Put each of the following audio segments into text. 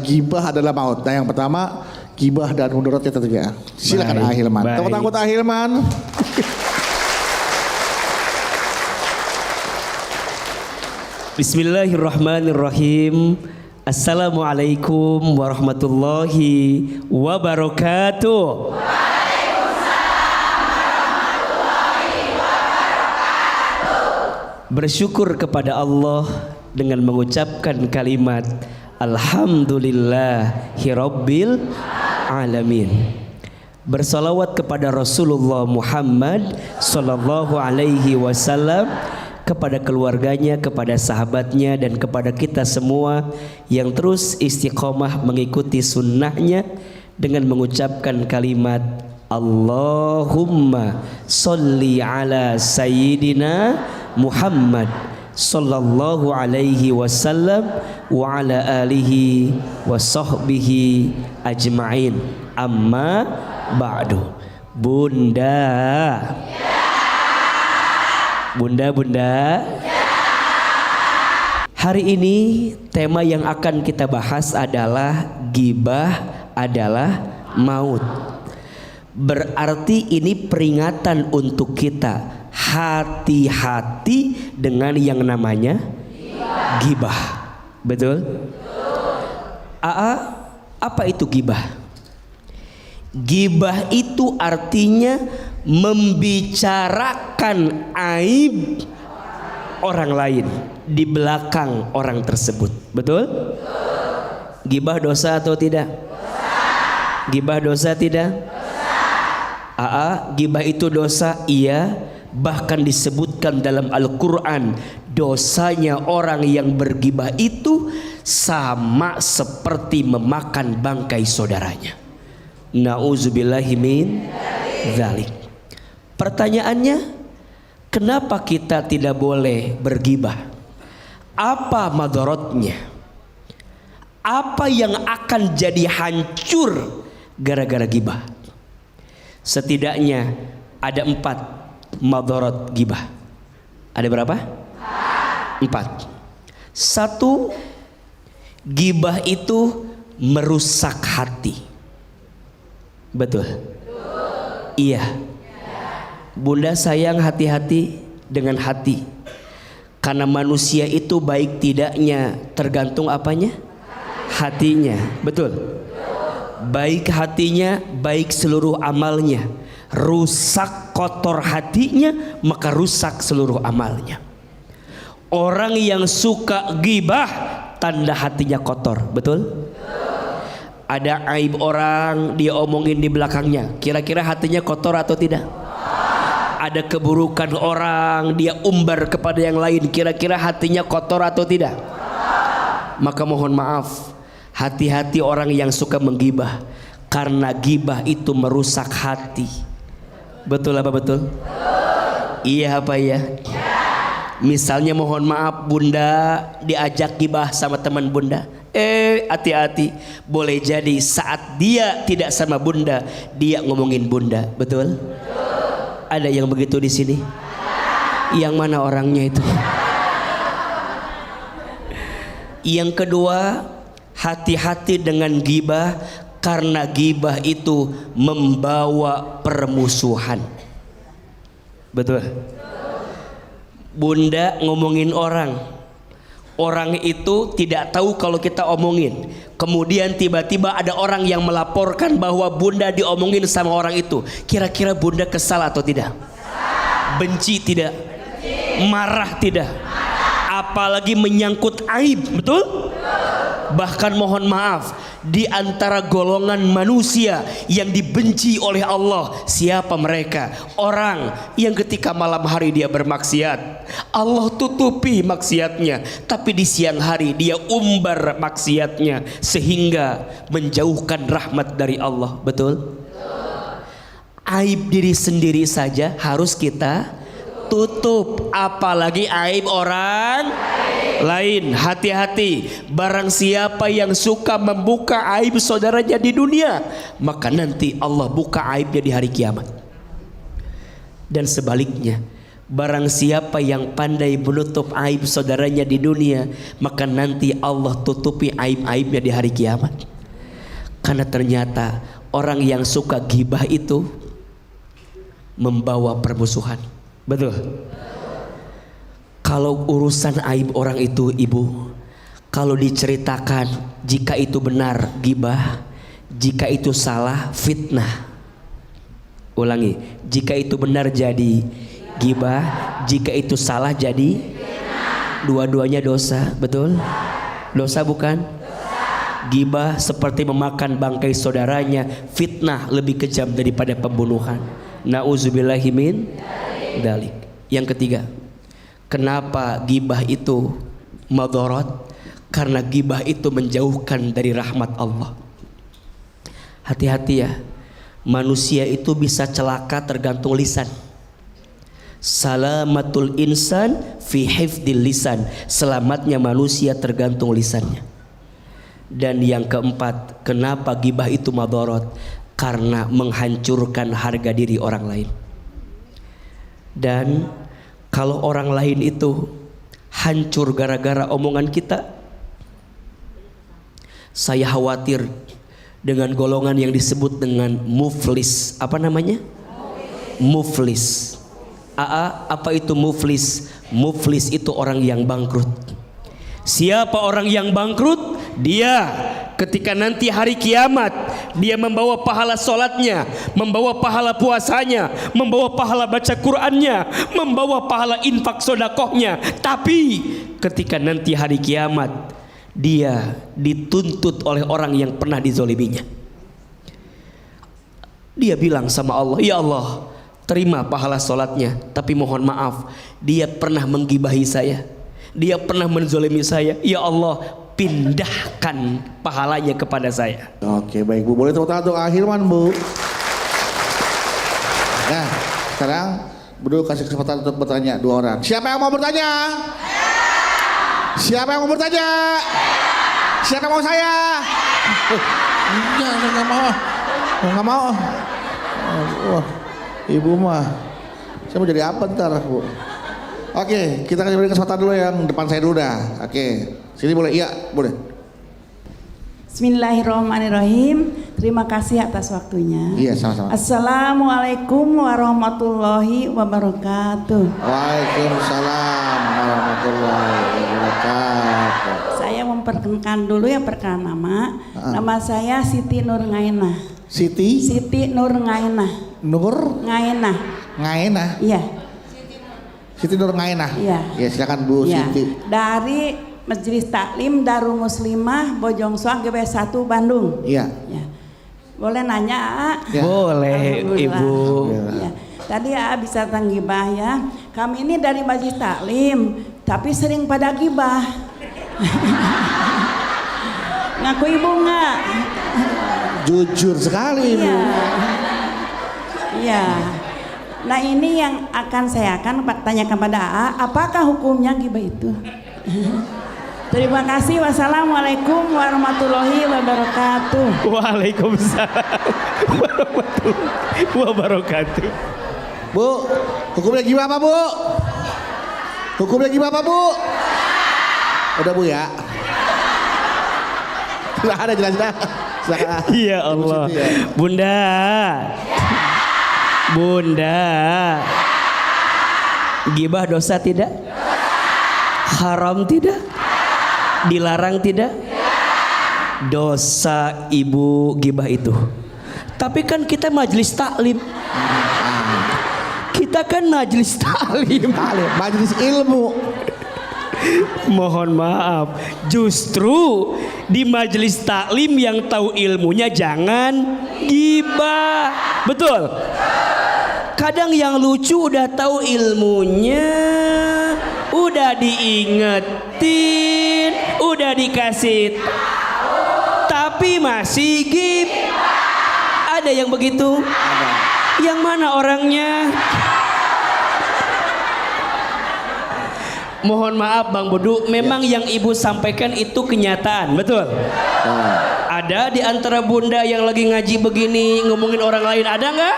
gibah adalah maut. Nah, yang pertama gibah dan mudaratnya tentunya. Silakan Ahilman. Tepuk tangan buat Ahilman. Bismillahirrahmanirrahim. Assalamualaikum warahmatullahi wabarakatuh. Bersyukur kepada Allah dengan mengucapkan kalimat Alhamdulillahirabbil alamin. Bersalawat kepada Rasulullah Muhammad sallallahu alaihi wasallam, kepada keluarganya, kepada sahabatnya, dan kepada kita semua yang terus istiqomah mengikuti sunnahnya dengan mengucapkan kalimat Allahumma sholli ala sayyidina Muhammad sallallahu alaihi wasallam wa ala alihi wa sahbihi ajma'in. Amma ba'du. Bunda, Bunda, hari ini tema yang akan kita bahas adalah gibah adalah maut. Berarti ini peringatan untuk kita hati-hati dengan yang namanya gibah. Betul? Apa itu gibah? Gibah itu artinya membicarakan aib orang lain di belakang orang tersebut. Betul? Gibah dosa atau tidak? Gibah dosa tidak? Gibah itu dosa, iya. Bahkan disebutkan dalam Al-Quran, dosanya orang yang bergibah itu sama seperti memakan bangkai saudaranya. Na'udzubillahi min dzalik. Pertanyaannya, kenapa kita tidak boleh bergibah? Apa madaratnya? Apa yang akan jadi hancur gara-gara gibah? Setidaknya ada 4 madarat gibah. Ada berapa? 4. 1, gibah itu merusak hati. Betul? Iya. Bunda sayang hati-hati dengan hati. Karena manusia itu baik tidaknya tergantung apanya? Hatinya. Betul? Baik hatinya, baik seluruh amalnya. Rusak kotor hatinya, maka rusak seluruh amalnya. Orang yang suka gibah, tanda hatinya kotor. Betul? Ada aib orang, dia omongin di belakangnya. Kira-kira hatinya kotor atau tidak? Ada keburukan orang, dia umbar kepada yang lain. Kira-kira hatinya kotor atau tidak? Maka mohon maaf, hati-hati orang yang suka menggibah. Karena gibah itu merusak hati. Betul apa betul? Iya apa ya? Misalnya mohon maaf, Bunda diajak gibah sama teman Bunda. Hati-hati, boleh jadi saat dia tidak sama Bunda, dia ngomongin Bunda. Betul? Ada yang begitu di sini? Yang mana orangnya itu? Yang kedua, hati-hati dengan gibah, karena gibah itu membawa permusuhan. Betul? Bunda ngomongin orang, orang itu tidak tahu kalau kita omongin. Kemudian tiba-tiba ada orang yang melaporkan bahwa Bunda diomongin sama orang itu. Kira-kira Bunda kesal atau tidak? Benci tidak? Marah tidak? Apalagi menyangkut aib. Betul? Bahkan mohon maaf, di antara golongan manusia yang dibenci oleh Allah, siapa mereka? Orang yang ketika malam hari dia bermaksiat, Allah tutupi maksiatnya, tapi di siang hari dia umbar maksiatnya sehingga menjauhkan rahmat dari Allah. Betul? Aib diri sendiri saja harus kita tutup, apalagi aib orang lain. Hati-hati, barang siapa yang suka membuka aib saudaranya di dunia, maka nanti Allah buka aibnya di hari kiamat. Dan sebaliknya, Barang siapa yang pandai menutup aib saudaranya di dunia, maka nanti Allah tutupi aib-aibnya di hari kiamat. Karena ternyata orang yang suka ghibah itu membawa permusuhan. Betul? Kalau urusan aib orang itu, ibu, kalau diceritakan, jika itu benar ghibah, jika itu salah fitnah. Ulangi, jika itu benar jadi ghibah, jika itu salah jadi dua-duanya dosa. Betul? Dosa bukan? Ghibah seperti memakan bangkai saudaranya, fitnah lebih kejam daripada pembunuhan. Nauzubillahi min dzalik. Yang ketiga, kenapa ghibah itu madharat? Karena ghibah itu menjauhkan dari rahmat Allah. Hati-hati ya, manusia itu bisa celaka tergantung lisan. Salamatul insan fi hifdil lisan. Selamatnya manusia tergantung lisannya. Dan yang keempat, kenapa ghibah itu madharat? Karena menghancurkan harga diri orang lain. Dan kalau orang lain itu hancur gara-gara omongan kita, saya khawatir dengan golongan yang disebut dengan muflis. Apa namanya? Muflis. Apa itu muflis? Muflis itu orang yang bangkrut. Siapa orang yang bangkrut? Dia ketika nanti hari kiamat, dia membawa pahala sholatnya, membawa pahala puasanya, membawa pahala baca Qur'annya, membawa pahala infak sodakohnya. Tapi ketika nanti hari kiamat, dia dituntut oleh orang yang pernah dizoliminya. Dia bilang sama Allah, ya Allah, terima pahala sholatnya, tapi mohon maaf, dia pernah menggibahi saya, dia pernah menzolimi saya. Ya Allah, pindahkan pahalanya kepada saya. Oke, baik Bu, boleh tepuk tangan untuk Ahilman, Bu. Nah, sekarang Bu kasih kesempatan untuk bertanya dua orang. Siapa yang mau bertanya? Siapa yang mau bertanya? Siapa yang mau saya? Enggak, saya nggak mau. Nggak mau. Wah, Ibu mah, saya mau jadi apa ntar, Bu? Oke, kita kasih beri kesempatan dulu yang depan saya dulu dah. Oke, sini boleh? Iya, boleh. Bismillahirrahmanirrahim. Terima kasih atas waktunya. Iya, sama-sama. Assalamualaikum warahmatullahi wabarakatuh. Waalaikumsalam warahmatullahi wabarakatuh. Saya memperkenalkan dulu ya, perkenalan nama. Nama saya Siti Nur Ngainah. Siti Nur Ngainah. Nur Ngainah. Iya. Siti Nur Ngainah. Iya. Ya, silakan Bu Ya. Siti. Dari Majelis Taklim Darul Muslimah Bojongsoang GB 1 Bandung. Iya. Ya. Boleh nanya, A? Ya. Boleh, Alhamdulillah. Ibu. Ya. Tadi A bisa tanggibah ya. Kami ini dari Majelis Taklim, tapi sering pada gibah. Ngaku Ibu nggak? Jujur sekali Ibu. Iya. Iya. Nah ini yang saya akan tanyakan pada A, apakah hukumnya gibah itu? Terima kasih. Wassalamualaikum warahmatullahi wabarakatuh. Waalaikumsalam warahmatullahi wabarakatuh. Bu, hukumnya gimana Bu? Hukumnya gimana Bu? Udah Bu ya? Tidak ada jelas-jelas. Ya Allah. Bunda. Bunda. Gibah dosa tidak? Haram tidak? Dilarang tidak? Dosa Ibu gibah itu. Tapi kan kita majelis taklim. Kita kan majelis taklim. Majelis ilmu. Mohon maaf, justru di majelis taklim yang tahu ilmunya jangan gibah. Betul? Kadang yang lucu udah tahu ilmunya, udah diingetin, udah dikasih tahu, tapi masih gibah. Ada yang begitu? Ada. Yang mana orangnya? Mohon maaf Bang Budu, memang yang Ibu sampaikan itu kenyataan, betul? Ada di antara Bunda yang lagi ngaji begini ngomongin orang lain, ada nggak?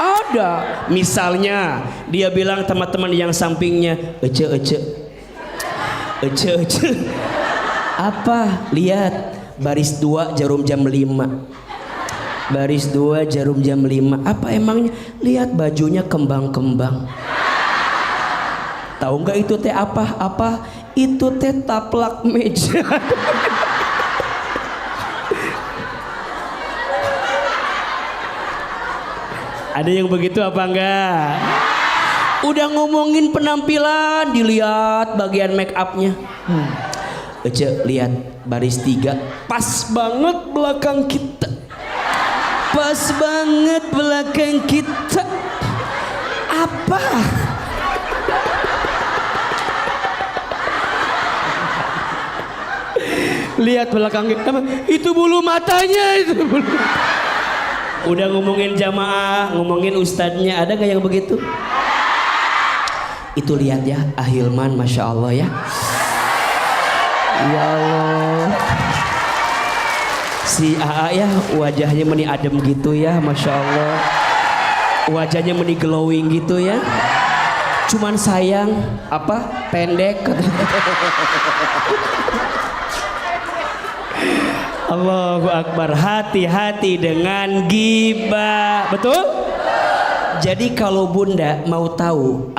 Ada. Misalnya dia bilang teman-teman yang sampingnya, ece. Apa? Lihat baris 2 jarum jam 5. Baris 2 jarum jam 5. Apa emangnya? Lihat bajunya kembang-kembang. Tahu nggak itu teh apa? Apa? Itu teh taplak meja. Ada yang begitu apa enggak? Udah ngomongin penampilan, dilihat bagian make upnya. Ece, lihat baris 3, pas banget belakang kita. Pas banget belakang kita. Apa? Lihat belakang kita. Itu bulu matanya itu. Udah ngomongin jamaah, ngomongin ustadznya, ada gak yang begitu? Itu lihat ya, Ahilman, Masya Allah ya. Ya Allah. Si AA ya, wajahnya meni adem gitu ya, Masya Allah. Wajahnya meni glowing gitu ya. Cuman sayang, apa, pendek. Allahu Akbar. Hati-hati dengan ghibah. Betul? Jadi kalau bunda mau tahu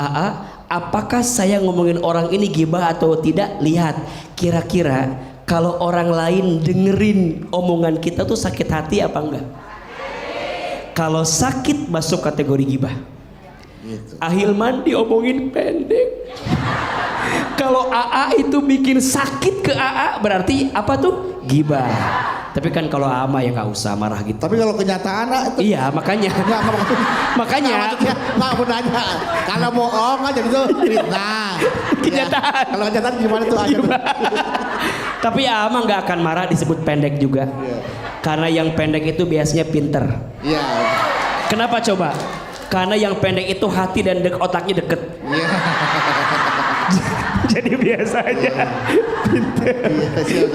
apakah saya ngomongin orang ini ghibah atau tidak, lihat kira-kira kalau orang lain dengerin omongan kita tuh sakit hati apa enggak. Kalau sakit masuk kategori ghibah. Ahilman diomongin pendek. Kalau AA itu bikin sakit ke AA berarti apa tuh? Ghibah. Tapi kan kalau ama ya nggak usah marah gitu. Tapi kalau kenyataan itu iya makanya. Makanya. Nggak mau nanya. Kalau bohong aja gitu fitnah. Kenyataan. Ya. Kalau kenyataan gimana tuh aja. Tapi ama nggak akan marah disebut pendek juga. Yeah. Karena yang pendek itu biasanya pinter. Iya. Yeah. Kenapa coba? Karena yang pendek itu hati dan otaknya deket. Iya. Jadi biasanya pinter.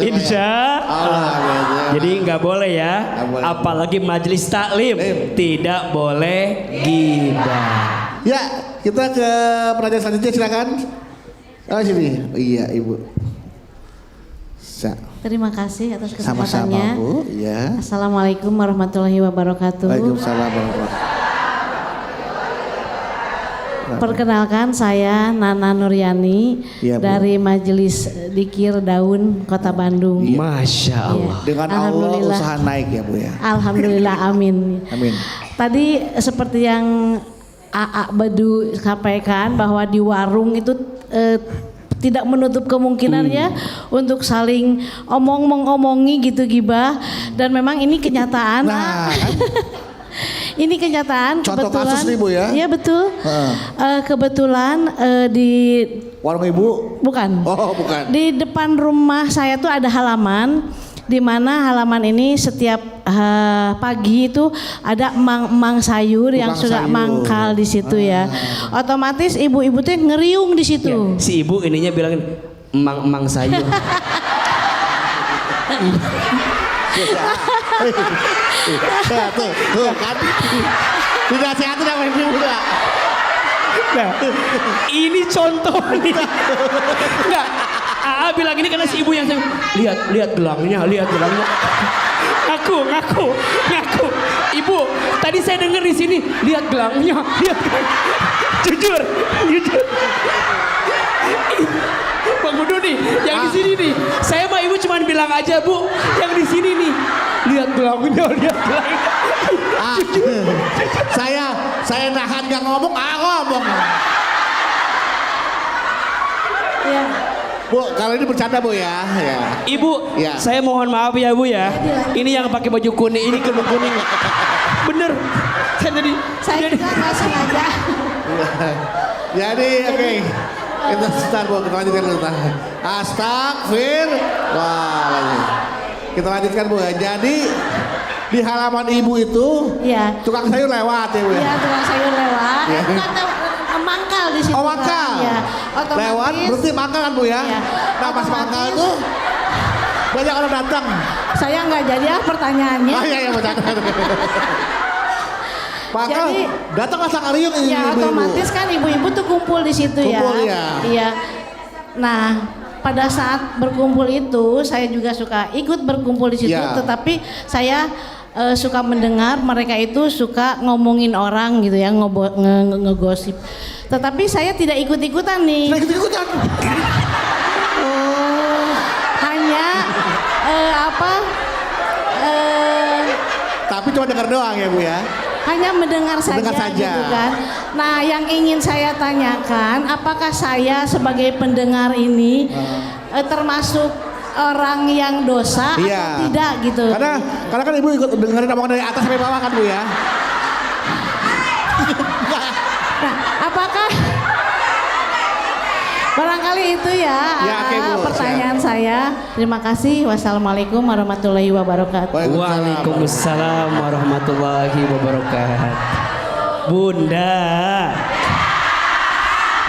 Insya Allah. Jadi nggak boleh ya. Apalagi majelis taklim tidak boleh ghibah. Ya, kita ke pertanyaan selanjutnya silakan. Oh sini. Iya ibu. Terima kasih atas kesempatannya. Sama-sama Bu. Ya. Assalamualaikum warahmatullahi wabarakatuh. Waalaikumsalam warahmatullahi wabarakatuh. Perkenalkan saya Nana Nuryani ya, dari Majelis Dikir Daun Kota Bandung. Masya Allah. Ya. Dengan Allah usaha naik ya Bu ya. Alhamdulillah amin. Amin. Tadi seperti yang AA Badu sampaikan bahwa di warung itu tidak menutup kemungkinannya untuk saling mengomongi gitu ghibah, dan memang ini kenyataan. Nah, ini kenyataan. Contoh kebetulan, kasus nih Bu ya? Iya betul. Kebetulan di warung ibu? Bukan. Oh bukan. Di depan rumah saya tuh ada halaman, di mana halaman ini setiap pagi itu ada emang sayur tukang yang sudah sayur. Mangkal di situ ya. Otomatis ibu-ibu tuh ngeriung di situ. Ya, si ibu ininya bilangin emang sayur. Tuh kan. Tidak sehat tidak ibu udah. Nah, ini contoh nih. Enggak. AA bilang ini karena si ibu yang lihat gelangnya. Ngaku. Ibu, tadi saya dengar di sini, lihat gelangnya. Jujur. Bang Budu nih, yang di sini nih. Saya sama ibu cuma bilang aja, Bu, yang di sini nih. Lihat gelangnya. Saya nahan gak ngomong, ngomong. Ya. Bu, kalau ini bercanda Bu ya. Ibu, ya. Saya mohon maaf ya Bu ya. Ini yang pakai baju kuning, ini kuning. Bener. Saya nggak sengaja. Jadi oke. Kita start Bu, kita lanjutkan dulu. Astagfirullah. Kita lanjutkan Bu. Jadi di halaman ibu itu tukang sayur lewat ya Bu ya? Iya, tukang sayur lewat. Ya. Mangkal di situ. Oh mangkal. Ya, lewat berarti mangkal kan Bu ya? Ya. Nah pas mangkal itu banyak orang datang. Saya nggak jadi pertanyaannya. Oh iya bercanda. Maka Jadi datanglah sang Ariung ini ya ibu-ibu. otomatis kan ibu-ibu tuh kumpul di situ ya. Kumpul, ya. Iya. Nah, pada saat berkumpul itu saya juga suka ikut berkumpul di situ, Ya. tetapi saya suka mendengar mereka itu suka ngomongin orang gitu ya, ngegosip. Tetapi saya tidak ikut-ikutan nih. Nah, ikut-ikutan. Hanya Tapi cuma dengar doang ya Bu ya. hanya mendengar saja, Mendengar saja. gitu kan. Nah, yang ingin saya tanyakan, apakah saya sebagai pendengar ini termasuk orang yang dosa Iya. atau tidak gitu? Karena kan Ibu ikut dengerin omongan dari atas sampai bawah kan Bu ya. Nah, apakah barangkali itu ya, Ya, oke, Bu. pertanyaan saya. Terima kasih. Wassalamualaikum warahmatullahi wabarakatuh. Waalaikumsalam warahmatullahi wabarakatuh.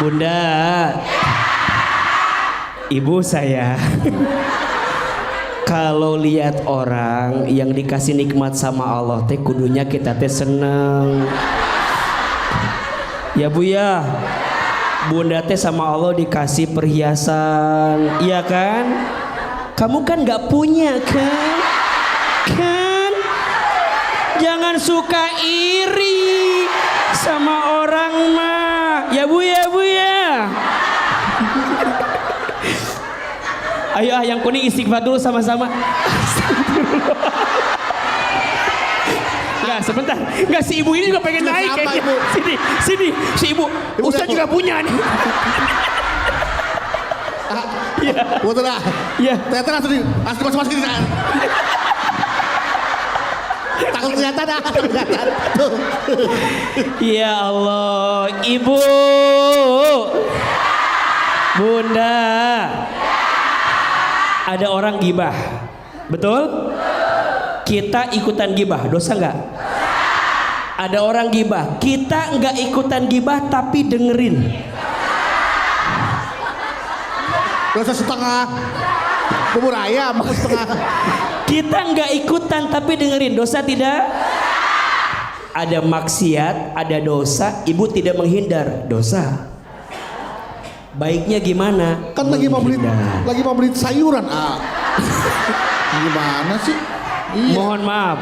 Bunda, ibu saya kalau lihat orang yang dikasih nikmat sama Allah teh kudunya kita teh seneng. Ya Bu ya, Bunda teh sama Allah dikasih perhiasan, iya kan? Kamu kan nggak punya kan? Jangan suka iri sama orang mah, ya Bu ya. Ayo yang kuning istighfar dulu sama-sama. Enggak, sebentar. Enggak, si ibu ini juga pengen naik Siapa, kayaknya. Ibu? Sini, si ibu. Ustaz juga punya nih. Betul dah. Iya. Ternyata langsung masuk di sana. Takut kelihatan dah. Tuh. Ya Allah, ibu. Bunda. Ada orang gibah. Betul? Kita ikutan gibah, dosa nggak? Ada orang gibah, kita nggak ikutan gibah tapi dengerin. Dosa setengah bubur ayam setengah. Kita nggak ikutan tapi dengerin, dosa tidak? Ada maksiat, ada dosa, ibu tidak menghindar, dosa. Baiknya gimana? Kan lagi mau beli sayuran. Gimana sih? Iya. Mohon maaf,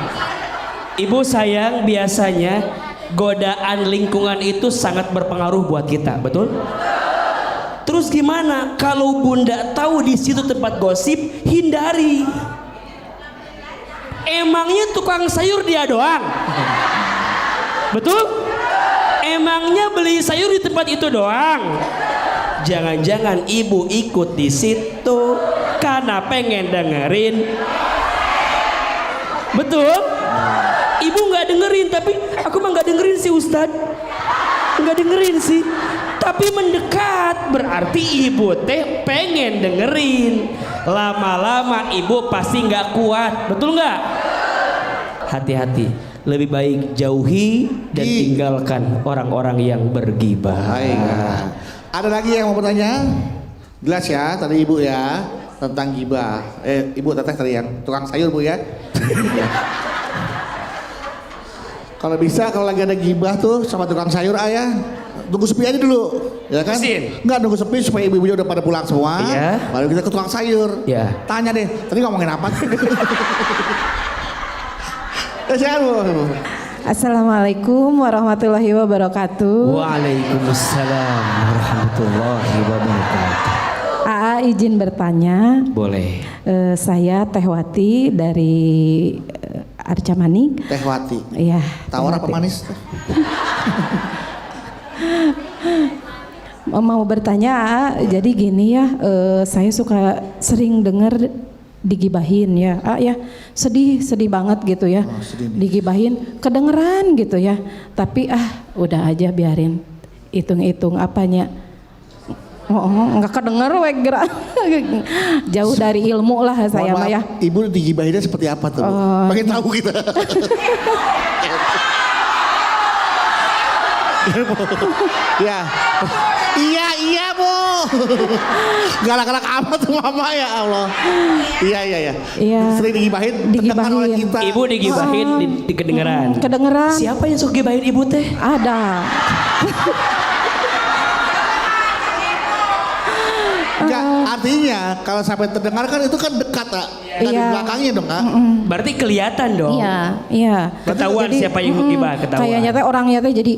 ibu sayang, biasanya godaan lingkungan itu sangat berpengaruh buat kita, betul? Terus gimana kalau bunda tahu di situ tempat gosip, hindari. Emangnya tukang sayur dia doang, betul? Emangnya beli sayur di tempat itu doang? Jangan-jangan ibu ikut di situ karena pengen dengerin. Betul? Ibu nggak dengerin, tapi aku mah nggak dengerin sih Ustad. Nggak dengerin sih. Tapi mendekat, berarti ibu teh pengen dengerin. Lama-lama ibu pasti nggak kuat, betul nggak? Hati-hati. Lebih baik jauhi dan tinggalkan orang-orang yang bergibah. Baik. Ada lagi yang mau bertanya? Jelas ya tadi ibu ya tentang gibah. Ibu teteh tadi yang tukang sayur Bu ya. Kalau bisa kalau lagi ada gibah tuh sama tukang sayur ayah tunggu sepi aja dulu, ya kan? Enggak nunggu sepi supaya ibu-ibu udah pada pulang semua. Iya. Baru kita ke tukang sayur. Iya. Tanya deh, tadi ngomongin apa? Siapa Bu? Assalamualaikum warahmatullahi wabarakatuh. Waalaikumsalam warahmatullahi wabarakatuh. AA izin bertanya. Boleh. Saya Tehwati dari Arca Manik. Tehwati. Iya. Tawar apa Tehwati. manis? Mau bertanya AA, jadi gini ya, saya suka sering dengar digibahin ya, ya sedih banget gitu ya, digibahin kedengeran gitu ya, tapi udah aja biarin, hitung apanya, nggak kedenger wek gerak, jauh dari ilmu lah saya mah ya. Ibu digibahinnya seperti apa tuh? Pengen tahu kita. Ya, iya Bu. Galak-galak amat tuh mama ya Allah. Iya. Iya. Sering digibahin. Terdengar oleh kita. Ibu digibahin di kedengeran. Kedengeran. Siapa yang suka gibahin ibu teh? Ada. Enggak, artinya kalau sampai terdengar kan itu kan dekat, Kak. Dari Iya. belakangnya dong, Kak. Berarti kelihatan dong. Iya. Ketahuan siapa yang gibah, ketahuan. Kayaknya teh orangnya teh jadi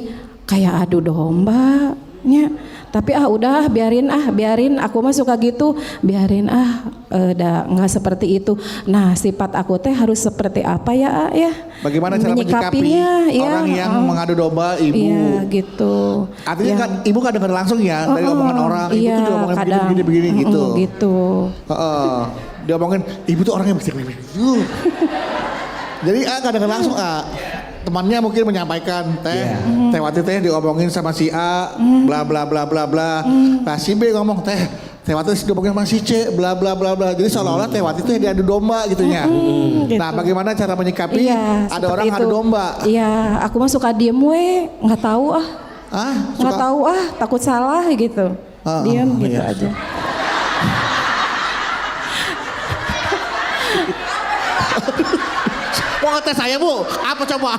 kayak adu domba nya. Tapi udah biarin aku mah suka gitu, biarin udah nggak seperti itu. Nah sifat aku teh harus seperti apa ya ya? Bagaimana cara menyikapi Menyikapinya, ya. orang yang mengadu domba ibu? Iya gitu. Artinya Ya. kan ibu kan dengar langsung ya dari omongan orang, ibu Iya, tuh diomongin kadang, begini gitu. Gitu. Heeh. Dia omongin ibu tuh orangnya begitu. Jadi gak dengar langsung temannya mungkin menyampaikan Teh Wati teh diomongin sama si A bla bla bla bla bla. Nah si B ngomong Teh Wati diomongin sama si C bla bla bla bla. Jadi seolah-olah Teh Wati teh diadu domba gitunya. Gitu. Nah bagaimana cara menyikapi ada seperti orang itu. adu domba? Iya, aku mah suka diem nggak tahu nggak tahu takut salah gitu. Diam gitu iya. aja. Mau ngetes saya Bu? Apa coba?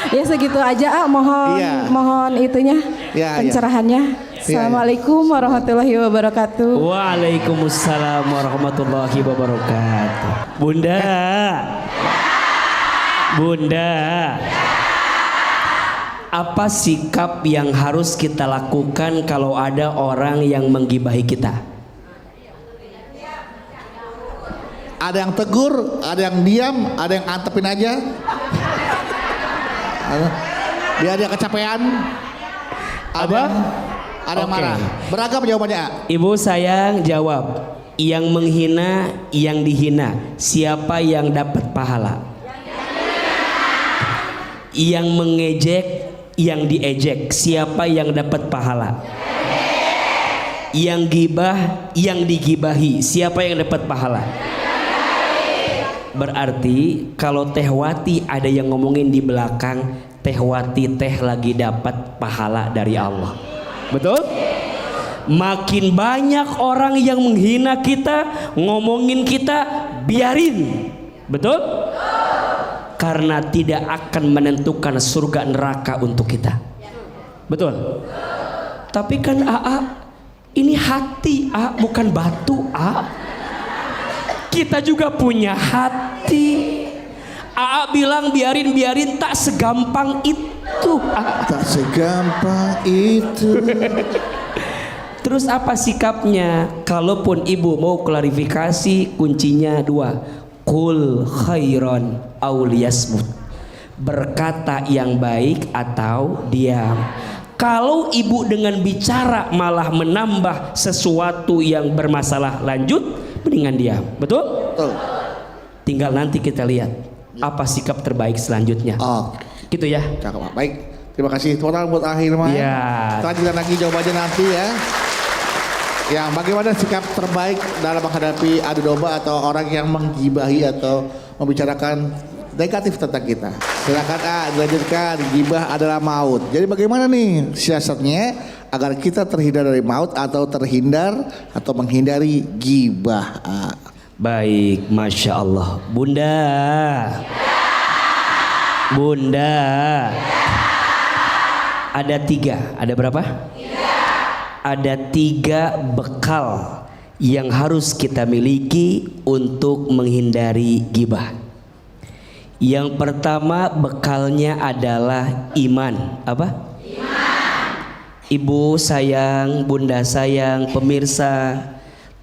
Ya segitu aja mohon Iya. mohon itunya Iya, pencerahannya. Assalamualaikum warahmatullahi wabarakatuh. Waalaikumsalam warahmatullahi wabarakatuh. Bunda, apa sikap yang harus kita lakukan kalau ada orang yang menggibahi kita? Ada yang tegur, ada yang diam, ada yang antepin aja. Biar dia kecapean. Apa? Ada yang Oke. marah. Beragam jawabannya. Ibu sayang jawab. Yang menghina, yang dihina. Siapa yang dapat pahala? Yang mengejek, yang diejek. Siapa yang dapat pahala? Yang gibah, yang digibahi. Siapa yang dapat pahala? Berarti kalau Teh Wati ada yang ngomongin di belakang, Teh Wati lagi dapat pahala dari Allah. Betul? Makin banyak orang yang menghina kita, ngomongin kita, biarin. Betul? Karena tidak akan menentukan surga neraka untuk kita. Betul? Tapi kan ini hati bukan batu Kita juga punya hati. Bilang biarin tak segampang itu. Tak segampang itu. Terus apa sikapnya? Kalaupun ibu mau klarifikasi, kuncinya 2. Qul khairan aw liyasmut. Berkata yang baik atau diam. Kalau ibu dengan bicara malah menambah sesuatu yang bermasalah lanjut, mendingan diam. Betul? Betul. Tinggal nanti kita lihat apa sikap terbaik selanjutnya. Oh, Gitu ya. cakep. Baik. Terima kasih. Tepuk tangan buat akhir mah. Iya. Lanjutkan lagi jawabannya nanti ya. Yang bagaimana sikap terbaik dalam menghadapi adu domba atau orang yang menggibahi atau membicarakan negatif tentang kita. Silakan dilanjutkan. Gibah adalah maut. Jadi bagaimana nih siasatnya agar kita terhindar dari maut atau terhindar atau menghindari gibah? Baik, Masya Allah. Bunda, ada 3. Ada berapa? 3. Ada 3 bekal yang harus kita miliki untuk menghindari gibah. Yang pertama bekalnya adalah iman. Apa? Iman. Ibu sayang, bunda sayang, pemirsa,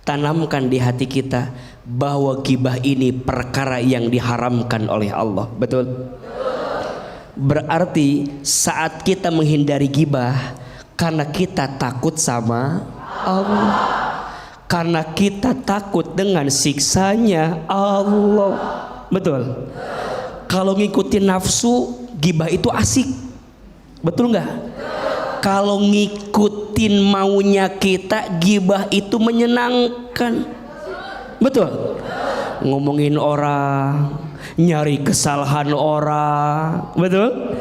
tanamkan di hati kita bahwa gibah ini perkara yang diharamkan oleh Allah. Betul? Berarti saat kita menghindari gibah karena kita takut sama Allah, karena kita takut dengan siksanya Allah. Betul? Kalau ngikutin nafsu, gibah itu asik. Betul nggak? Kalau ngikutin maunya kita, gibah itu menyenangkan. Betul? Ngomongin orang, nyari kesalahan orang, betul?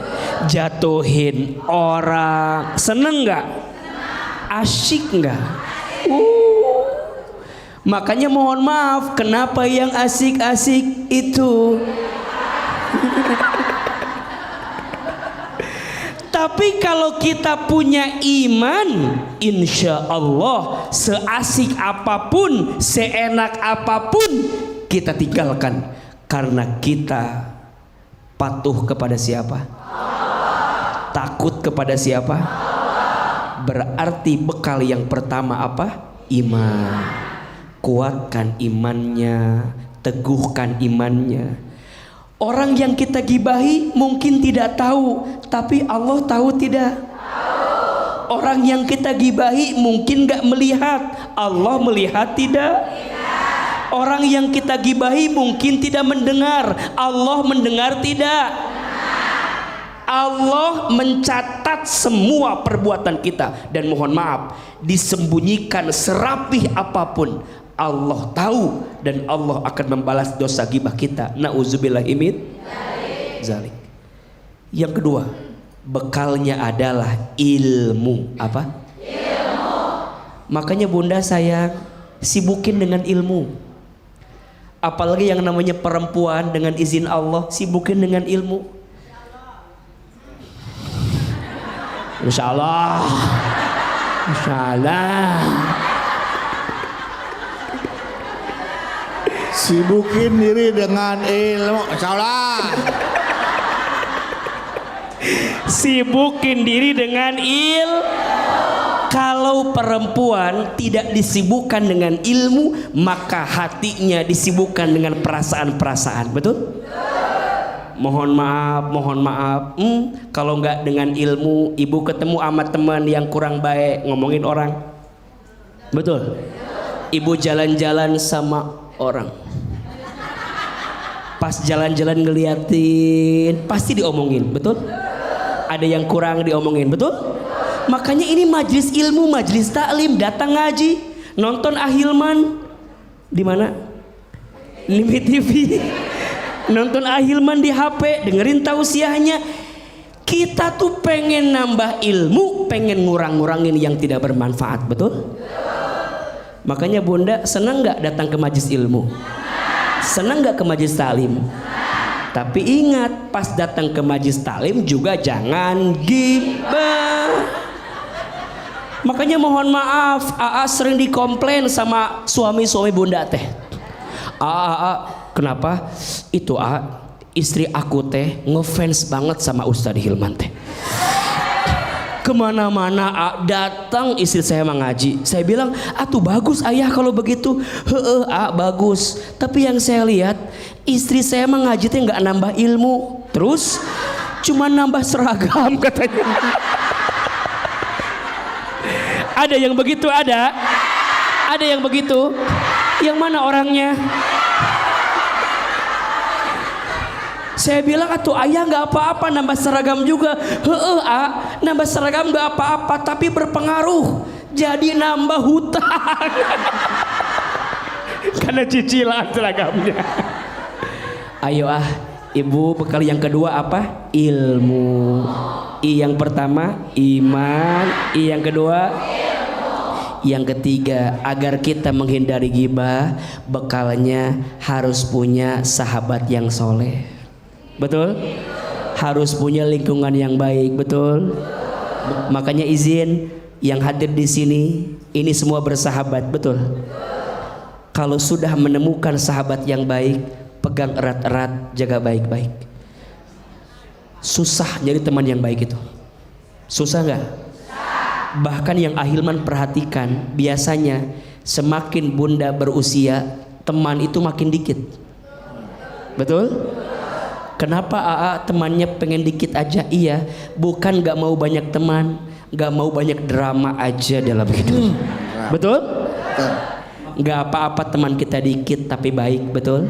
Jatuhin orang, seneng nggak? Asyik nggak? Makanya mohon maaf, kenapa yang asik-asik itu? Tapi kalau kita punya iman, insya Allah seasik apapun, seenak apapun kita tinggalkan, karena kita patuh kepada siapa? Takut kepada siapa? Berarti bekal yang pertama apa? Iman. Kuatkan imannya, teguhkan imannya. Orang yang kita gibahi mungkin tidak tahu, tapi Allah tahu tidak? Orang yang kita gibahi mungkin gak melihat, Allah melihat tidak? Orang yang kita gibahi mungkin tidak mendengar, Allah mendengar tidak? Allah mencatat semua perbuatan kita, dan mohon maaf, disembunyikan serapih apapun Allah tahu, dan Allah akan membalas dosa gibah kita. Nauzubillahi min zalik. Yang kedua, bekalnya adalah ilmu. Apa? Ilmu. Makanya bunda sayang, sibukin dengan ilmu. Apalagi yang namanya perempuan, dengan izin Allah sibukin dengan ilmu. Insya Allah, insya Allah. Sibukin diri dengan ilmu, insya Allah. Sibukin diri dengan Kalau perempuan tidak disibukkan dengan ilmu, maka hatinya disibukkan dengan perasaan-perasaan. Betul? Mohon maaf. Kalau nggak dengan ilmu, ibu ketemu sama teman yang kurang baik, ngomongin orang. Betul? Ibu jalan-jalan sama orang, pas jalan-jalan ngeliatin, pasti diomongin. Betul? Ada yang kurang diomongin. Betul? Makanya ini majelis ilmu, majelis taklim, datang ngaji, nonton Ahilman di mana? Di TV. Nonton Ahilman di HP, dengerin tausiahnya. Kita tuh pengen nambah ilmu, pengen ngurang-ngurangin yang tidak bermanfaat. Betul? Makanya bunda senang gak datang ke majelis ilmu? Senang gak ke majelis taklim? Tapi ingat, pas datang ke majelis taklim juga jangan gibah. Makanya mohon maaf, AA sering dikomplain sama suami-suami bunda teh. AA, kenapa? Itu istri aku teh ngefans banget sama Ustadz Hilman teh. Kemana-mana datang istri saya mengaji. Saya bilang, atuh bagus ayah kalau begitu. Bagus. Tapi yang saya lihat, istri saya mengaji teh nggak nambah ilmu, terus cuma nambah seragam katanya. Ada yang begitu? Ada yang begitu? Yang mana orangnya? Saya bilang, atuh ayah nggak apa-apa nambah seragam juga. Nambah seragam nggak apa-apa, tapi berpengaruh jadi nambah hutang. Karena cicilan seragamnya. Ayo ibu, bekal yang kedua apa? Ilmu. Yang pertama iman, yang kedua yang ketiga, agar kita menghindari gibah, bekalnya harus punya sahabat yang soleh. Betul? Harus punya lingkungan yang baik. Betul? Makanya izin yang hadir di sini, ini semua bersahabat. Betul? Kalau sudah menemukan sahabat yang baik, pegang erat-erat, jaga baik-baik. Susah nyari teman yang baik itu. Susah nggak? Bahkan yang Ahilman perhatikan, biasanya semakin bunda berusia, teman itu makin dikit. Betul? Kenapa temannya pengen dikit aja? Iya, bukan gak mau banyak teman, gak mau banyak drama aja dalam hidup. Betul? Gak apa-apa teman kita dikit tapi baik. Betul?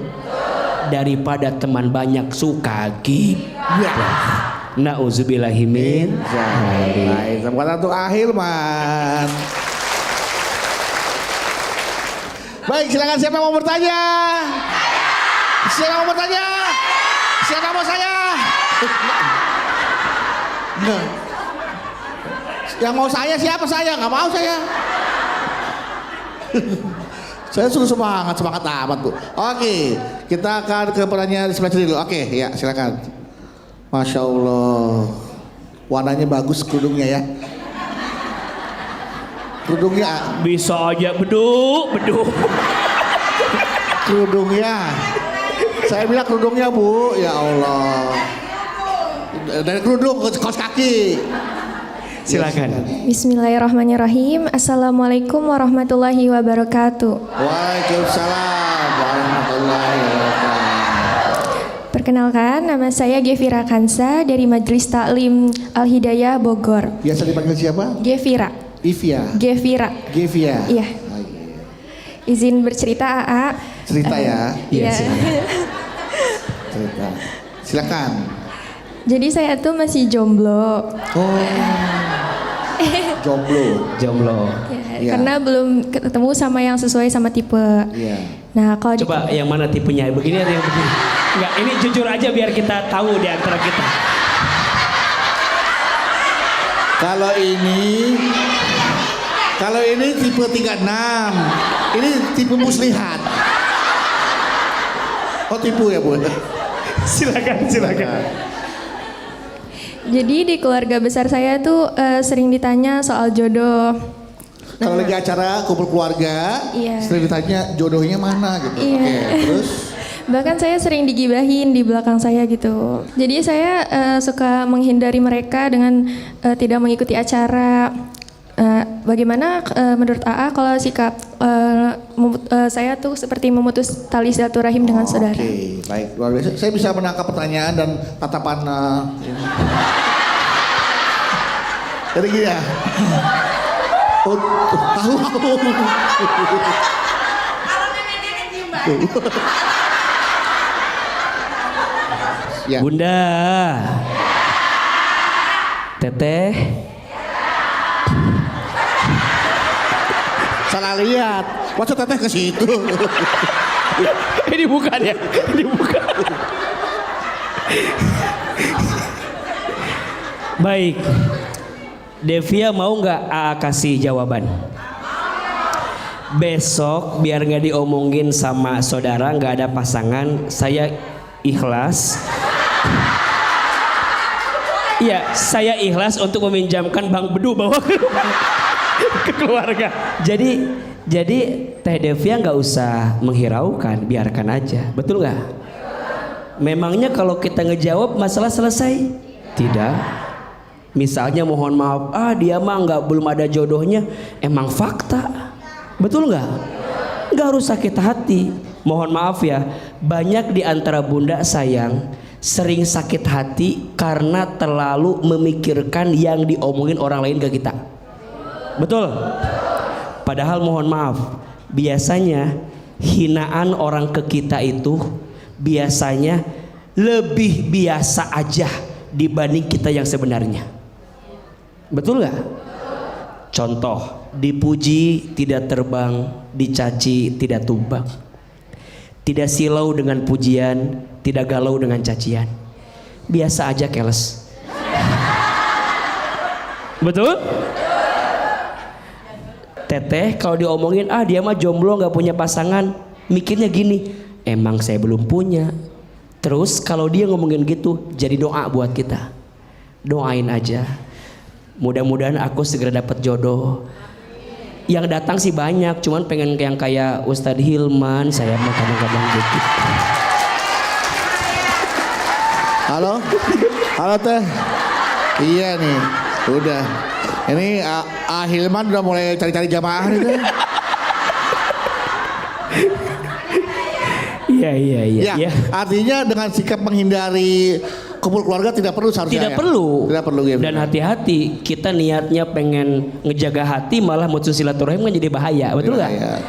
Daripada teman banyak suka gibah. Nauzubillahi min zalik. Bukan untuk Ahilman. Baik, silakan siapa yang mau bertanya? Siapa yang mau bertanya? Siapa mau saya? Yang mau saya siapa saya? Nggak mau saya. Saya suruh semangat amat Bu. Oke, kita akan ke pertanyaan di sebelah sini dulu. Oke, ya silakan. Masya Allah, warnanya bagus kerudungnya ya. Kerudungnya, Bisa aja beduk. kerudungnya. Saya bilang kerudungnya Bu, ya Allah. Dari kerudung ke kaos kaki. Silakan. Bismillahirrahmanirrahim. Assalamualaikum warahmatullahi wabarakatuh. Waalaikumsalam warahmatullahi wabarakatuh. Perkenalkan, nama saya Gevira Kansa dari Majelis Taklim Al-Hidayah Bogor. Biasa dipanggil siapa? Gevira. Ivia. Gevira. Gevia. Iya. Oh, iya. Izin bercerita AA. Cerita ya. Iya. Cerita. Silakan. Jadi saya tuh masih jomblo. Oh. Jomblo. Ya, Iya. Karena belum ketemu sama yang sesuai sama tipe. Iya. Nah, kalau Coba yang mana tipenya? Begini atau yang begini? Enggak, ini jujur aja biar kita tahu di antara kita. Kalau ini tipe 36. Ini tipe muslihat. Oh, tipu ya, Bu. Silakan. Jadi di keluarga besar saya tuh sering ditanya soal jodoh. Kalau lagi acara kumpul keluarga, Iya. sering ditanya jodohnya mana gitu. Iya. Oke, terus Bahkan saya sering digibahin di belakang saya gitu. Jadi saya suka menghindari mereka dengan tidak mengikuti acara. Bagaimana menurut AA kalau sikap saya tuh seperti memutus tali silaturahim dengan saudara? Oke, baik. Luar biasa. Saya bisa menangkap pertanyaan dan tatapan ini. Jadi gini ya. Tahu. Ya. Bunda. Teteh. Salah lihat. Masa teteh ke situ? Ini bukan ya? Ini bukan. Baik. Devia mau nggak AA kasih jawaban? Besok biar nggak diomongin sama saudara nggak ada pasangan, saya ikhlas. Iya, saya ikhlas untuk meminjamkan Bang Bedu bawa ke keluarga. Jadi Teh Devia nggak usah menghiraukan, biarkan aja, betul nggak? Memangnya kalau kita ngejawab masalah selesai? Tidak. Misalnya mohon maaf, dia mah belum ada jodohnya, emang fakta, betul nggak? Nggak harus sakit hati. Mohon maaf ya, banyak di antara bunda sayang sering sakit hati karena terlalu memikirkan yang diomongin orang lain ke kita. Betul? Padahal mohon maaf, biasanya hinaan orang ke kita itu biasanya lebih biasa aja dibanding kita yang sebenarnya. Betul nggak? Contoh, dipuji tidak terbang, dicaci tidak tumbang. Tidak silau dengan pujian, tidak galau dengan cacian. Biasa aja keles. Betul? Teteh kalau diomongin dia mah jomblo nggak punya pasangan, mikirnya gini, emang saya belum punya. Terus kalau dia ngomongin gitu, jadi doa buat kita. Doain aja. Mudah-mudahan aku segera dapat jodoh. Yang datang sih banyak, cuman pengen yang kayak Ustadz Hilman, saya mau kadang-kadang gitu. Halo Teh. Iya nih, udah. Ini Hilman udah mulai cari-cari jamaah nih Teh. Iya. Ya, artinya dengan sikap menghindari kumpul keluarga tidak perlu seharusnya. Tidak perlu. Tidak perlu ya. Dan hati-hati, kita niatnya pengen ngejaga hati malah mutus silaturahim kan jadi bahaya, betul nggak?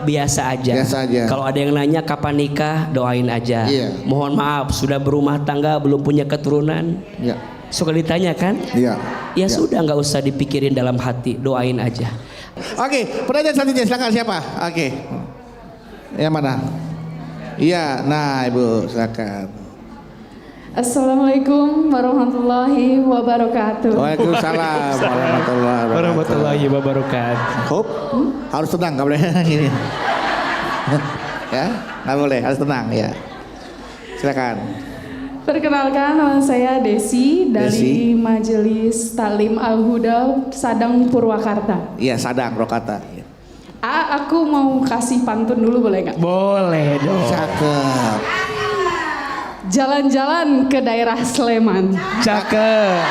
Biasa aja. Kalau ada yang nanya kapan nikah, doain aja. Iya. Mohon maaf, sudah berumah tangga belum punya keturunan. Iya. Suka ditanya kan? Iya. Ya sudah, nggak usah dipikirin dalam hati, doain aja. Oke, pertanyaan selanjutnya silakan siapa? Oke. Yang mana? Iya, nah Ibu silakan. Assalamualaikum warahmatullahi wabarakatuh. Waalaikumsalam Warahmatullahi wabarakatuh. Hop, harus tenang, nggak boleh gini. Ya, nggak boleh, harus tenang ya. Silakan. Perkenalkan, nama saya Desi dari Majelis Taklim Al-Huda Sadang Purwakarta. Iya, Sadang Rokata. Aku mau kasih pantun dulu boleh nggak? Boleh dong. Cakep. Jalan-jalan ke daerah Sleman, Cakep.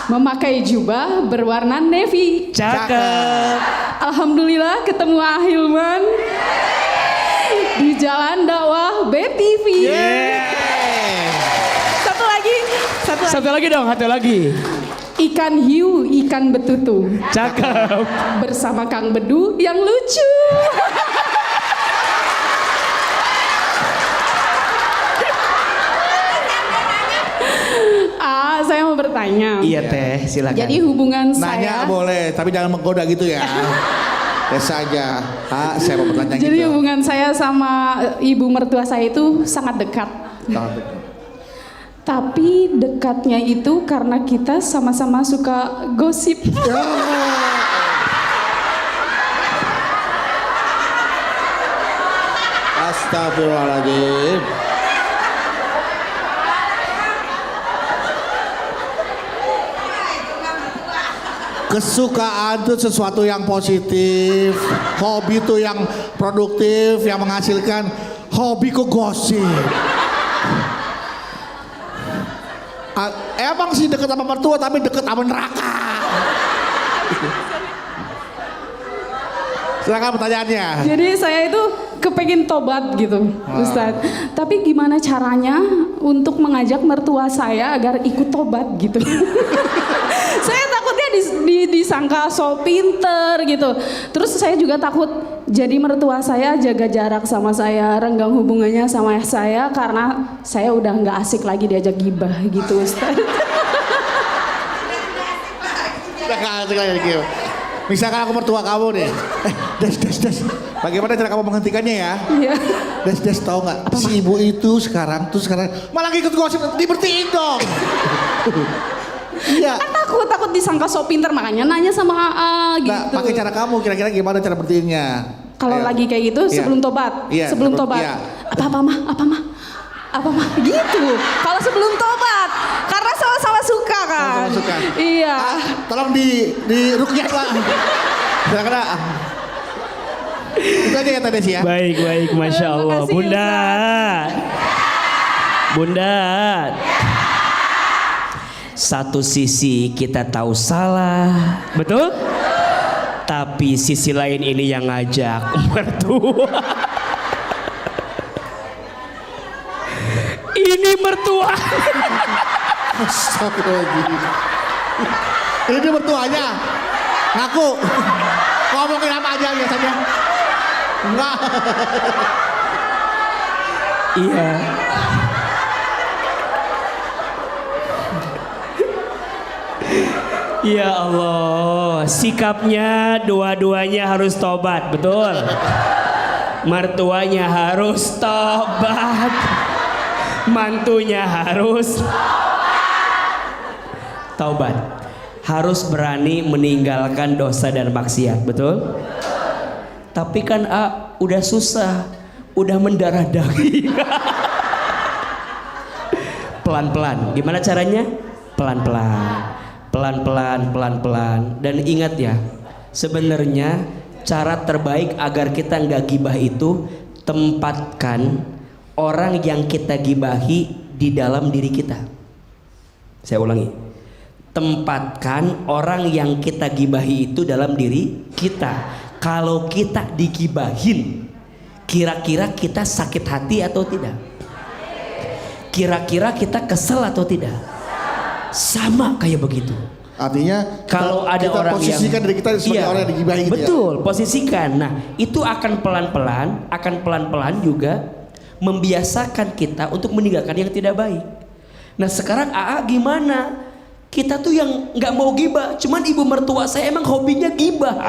memakai jubah berwarna navy. Cakep. Alhamdulillah ketemu Ahilman di jalan dakwah BTV. Satu lagi dong, satu lagi. Ikan hiu, ikan betutu Cakep. bersama Kang Bedu yang lucu. Saya mau bertanya. Iya teh, silakan. Jadi hubungan Nanya saya. boleh, tapi jangan menggoda gitu ya. Biasa aja. Saya mau bertanya Jadi gitu. hubungan saya sama ibu mertua saya itu sangat dekat. Tapi dekatnya itu karena kita sama-sama suka gosip. Astagfirullahaladzim. Kesukaan itu sesuatu yang positif, hobi itu yang produktif, yang menghasilkan. Hobiku gosip. Emang sih deket sama mertua tapi deket sama neraka. Silakan pertanyaannya. Jadi saya itu kepengen tobat gitu, Ustadz. Tapi gimana caranya untuk mengajak mertua saya agar ikut tobat gitu? Saya takutnya disangka so pinter gitu. Terus saya juga takut jadi mertua saya jaga jarak sama saya, renggang hubungannya sama saya karena saya udah nggak asik lagi diajak gibah gitu, Ustadz. Udah gak asik lagi gitu. Misalkan aku mertua kamu nih, Des, bagaimana cara kamu menghentikannya ya? Iya. Des, tahu nggak? Si ibu itu sekarang malah ikut gosip, dibertiin dong. Iya. Takut disangka so pinter makanya nanya sama AA gitu. Nah, pakai cara kamu, kira-kira gimana cara bertiinnya? Kalau Ayo. lagi kayak gitu Iya. sebelum tobat, Iya, sebelum tobat. iya. Apa mah gitu. Kalau sebelum tobat, karena sama-sama suka kan. Sama-sama suka. Iya. Tolong di rukyat lah. Silakan. Itu aja ya Teh Desi ya. Baik, masya Allah. Makasih, Bunda. Satu sisi kita tahu salah, betul? Tapi sisi lain ini yang ngajak mertua. Ini mertua. Astagfirullahaladzim. Ini dia mertuanya. Ngaku. Ngomongin apa aja biasanya. Enggak. Iya. Ya Allah, sikapnya dua-duanya harus tobat, betul? Mertuanya harus tobat, mantunya harus taubat, harus berani meninggalkan dosa dan maksiat, betul? Tapi kan udah susah, udah mendarah daging. Pelan-pelan, gimana caranya? Pelan-pelan. Dan ingat ya, sebenarnya cara terbaik agar kita nggak gibah itu tempatkan orang yang kita gibahi di dalam diri kita. Saya ulangi, tempatkan orang yang kita gibahi itu dalam diri kita. Kalau kita digibahin, kira-kira kita sakit hati atau tidak? Kira-kira kita kesel atau tidak? Sama kayak begitu. Artinya Kalau ada kita orang posisikan yang diri kita sebagai orang yang digibahi gitu ya. betul, posisikan. Nah, itu akan pelan-pelan juga membiasakan kita untuk meninggalkan yang tidak baik. Nah, sekarang AA gimana? Kita tuh yang nggak mau gibah, cuman ibu mertua saya emang hobinya gibah.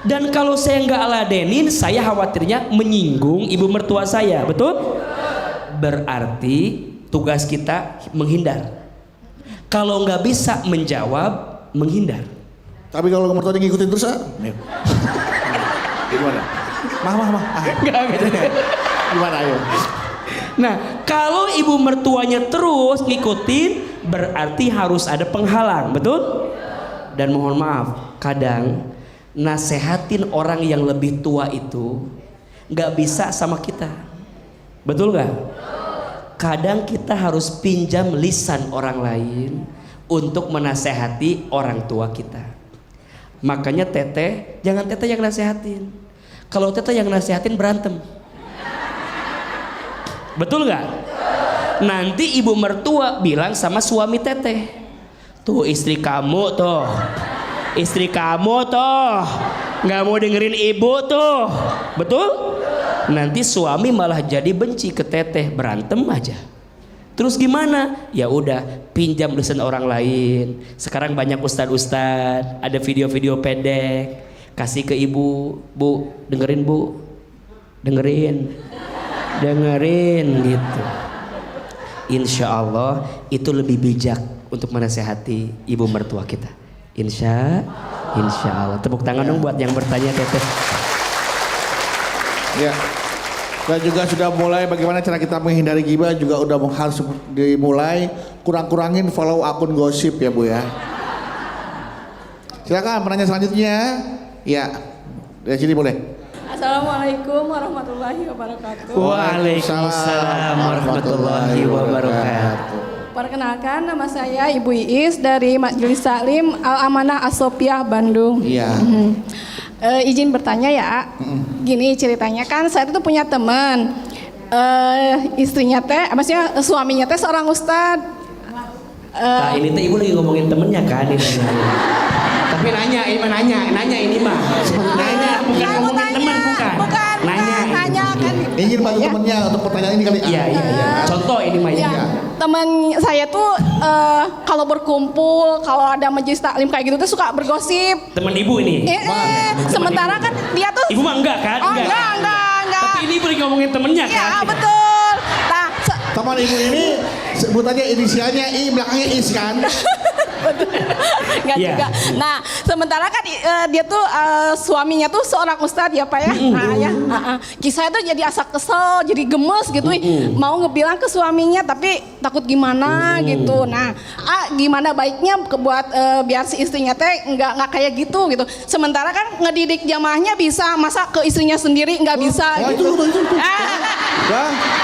Dan kalau saya nggak ladenin, saya khawatirnya menyinggung ibu mertua saya, betul? Berarti tugas kita menghindar. Kalau nggak bisa menjawab, menghindar. Tapi kalau mertuanya ngikutin terus gimana? Mah. Gimana ayo? Nah, kalau ibu mertuanya terus ngikutin, berarti harus ada penghalang, betul? Dan mohon maaf, kadang nasehatin orang yang lebih tua itu nggak bisa sama kita, betul nggak? Kadang kita harus pinjam lisan orang lain untuk menasehati orang tua kita. Makanya teteh, jangan teteh yang nasehatin. Kalau teteh yang nasehatin berantem. Betul nggak? Nanti ibu mertua bilang sama suami teteh, tuh istri kamu tuh nggak mau dengerin ibu tuh, betul? Nanti suami malah jadi benci ke teteh, berantem aja. Terus gimana? Ya udah, pinjam lisan orang lain. Sekarang banyak ustad-ustad, ada video-video pendek, kasih ke ibu, bu, dengerin bu, dengerin gitu. Insya Allah itu lebih bijak untuk menasehati ibu mertua kita. Insya Allah. Tepuk tangan dong buat yang bertanya teteh. Ya. Dan juga sudah mulai bagaimana cara kita menghindari ghibah juga udah harus dimulai. Kurang-kurangin follow akun gosip ya Bu ya. Silakan penanya selanjutnya. Ya. Dari sini boleh. Assalamualaikum warahmatullahi wabarakatuh. Waalaikumsalam warahmatullahi wabarakatuh. Perkenalkan, nama saya Ibu Iis dari Majelis Taklim Al-Amanah As-Sofiah Bandung. Iya. Izin bertanya ya. Gini ceritanya, kan saya tuh punya teman. Istrinya teh, maksudnya suaminya teh seorang ustad. Nah ini teh ibu lagi ngomongin temennya kan ini. Tapi nanya ini mah nanya bukan ngomongin teman bukan. Nanya kan. Ingin bantu temennya untuk pertanyaan ini kali. Iya. Contoh ini mah ya. Teman saya tuh kalau berkumpul, kalau ada majelis taklim kayak gitu tuh suka bergosip. Teman ibu ini. Sementara kan dia tuh Ibu mah enggak kan? Oh, enggak. Tapi ini boleh ngomongin temennya kan? Iya, betul. Nah, Teman ibu ini sebutannya inisialnya I, belakangnya Is kan? Enggak juga. Nah, sementara kan dia tuh suaminya tuh seorang ustadz ya Pak ya. Nah, ya. Kisah itu jadi asa kesel, jadi gemes gitu. Mau ngebilang ke suaminya tapi takut gimana gitu. Nah, gimana baiknya buat biar si istrinya teh nggak kayak gitu. Sementara kan ngedidik jamaahnya bisa, masa ke istrinya sendiri nggak bisa gitu.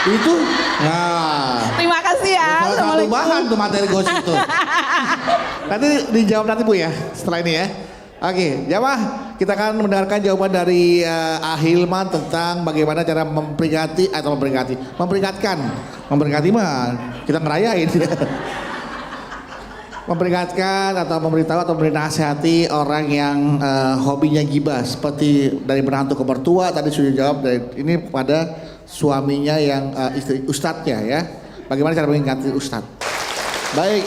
Itu. Nah. Terima kasih ya. Salah satu bahan tuh materi gosip tuh. Nanti dijawab nanti Bu ya, setelah ini ya. Oke, jamaah, kita akan mendengarkan jawaban dari Ahilman tentang bagaimana cara memperingatkan mah kita ngerayain. Memperingatkan atau memberitahu atau memberi nasihati orang yang hobinya gibah, seperti dari menantu ke mertua tadi sudah jawab, dari ini pada suaminya yang istri ustadznya ya. Bagaimana cara mengingati ustadz? Baik,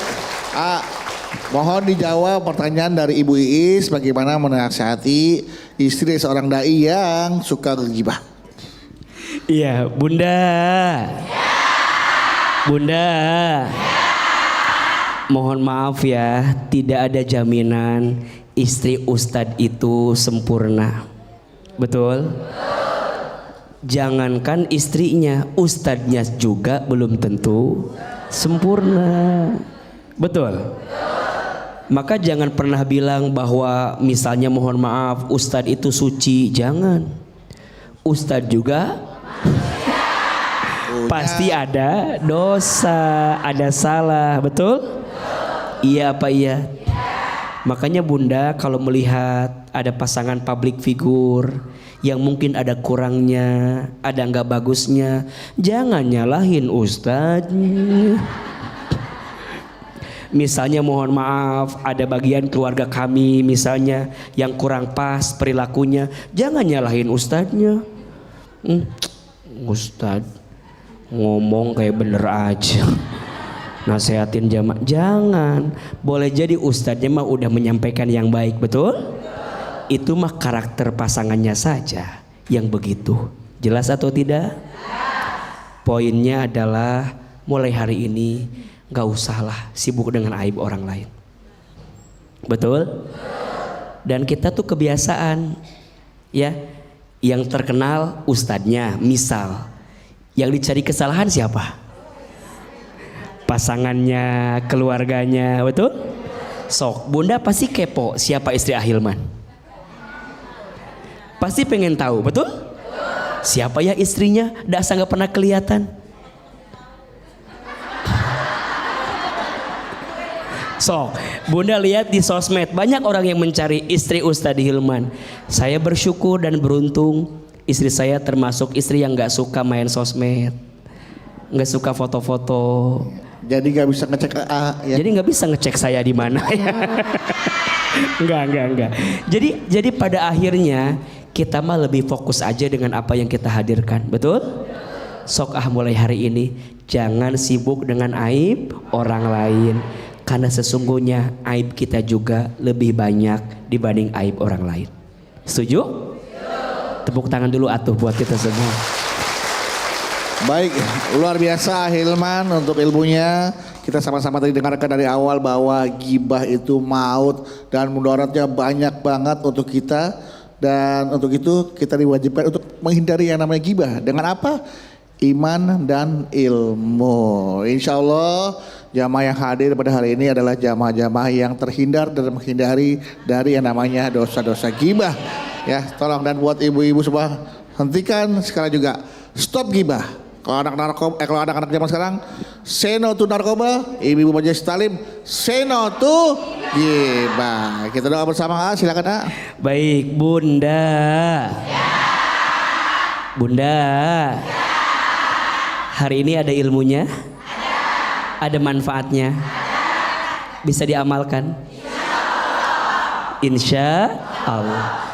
mohon dijawab pertanyaan dari Ibu Iis, bagaimana menasihati istri seorang dai yang suka gibah. Iya, Bunda. Bunda. Mohon maaf ya, tidak ada jaminan istri ustadz itu sempurna. Betul? Jangankan istrinya, ustadznya juga belum tentu sempurna. Betul? Maka jangan pernah bilang bahwa misalnya mohon maaf ustadz itu suci. Jangan. Ustadz juga pasti ada dosa, ada salah. Betul? Iya apa iya? Makanya Bunda kalau melihat ada pasangan public figure yang mungkin ada kurangnya, ada nggak bagusnya, jangan nyalahin ustadznya. Misalnya mohon maaf ada bagian keluarga kami misalnya yang kurang pas perilakunya, jangan nyalahin ustadznya. Ustadz ngomong kayak bener aja, nasehatin jamaah, jangan. Boleh jadi ustadznya mah udah menyampaikan yang baik, betul? Itu mah karakter pasangannya saja yang begitu. Jelas atau tidak? Poinnya adalah mulai hari ini gak usahlah sibuk dengan aib orang lain. Betul? Dan kita tuh kebiasaan ya, yang terkenal ustadznya, misal yang dicari kesalahan siapa? Pasangannya, keluarganya, betul? Sok, bunda pasti kepo siapa istri Ahilman. Pasti pengen tahu, betul? Siapa ya istrinya? Dasa nggak pernah kelihatan. Sok, bunda lihat di sosmed banyak orang yang mencari istri Ustadz Hilman. Saya bersyukur dan beruntung istri saya termasuk istri yang nggak suka main sosmed, nggak suka foto-foto. Jadi nggak bisa ngecek ya. Jadi nggak bisa ngecek saya di mana ya. Enggak. Jadi pada akhirnya kita mah lebih fokus aja dengan apa yang kita hadirkan, betul? Sok mulai hari ini jangan sibuk dengan aib orang lain, karena sesungguhnya aib kita juga lebih banyak dibanding aib orang lain. Setuju? Tepuk tangan dulu atuh buat kita semua. Baik, luar biasa Hilman untuk ilmunya. Kita sama-sama tadi dengarkan dari awal bahwa gibah itu maut dan mudaratnya banyak banget untuk kita. Dan untuk itu kita diwajibkan untuk menghindari yang namanya gibah. Dengan apa? Iman dan ilmu. Insya Allah jamaah yang hadir pada hari ini adalah jamaah-jamaah yang terhindar dan menghindari dari yang namanya dosa-dosa gibah. Ya, tolong, dan buat ibu-ibu semua hentikan sekarang juga, stop gibah. Kalau anak-anak zaman sekarang, say no to narkoba. Ibu-ibu majelis talim, say no to gibah. Kita doa bersama, silakan. Baik, Bunda. Bunda. Hari ini ada ilmunya? Ada manfaatnya? Bisa diamalkan? Insya Allah.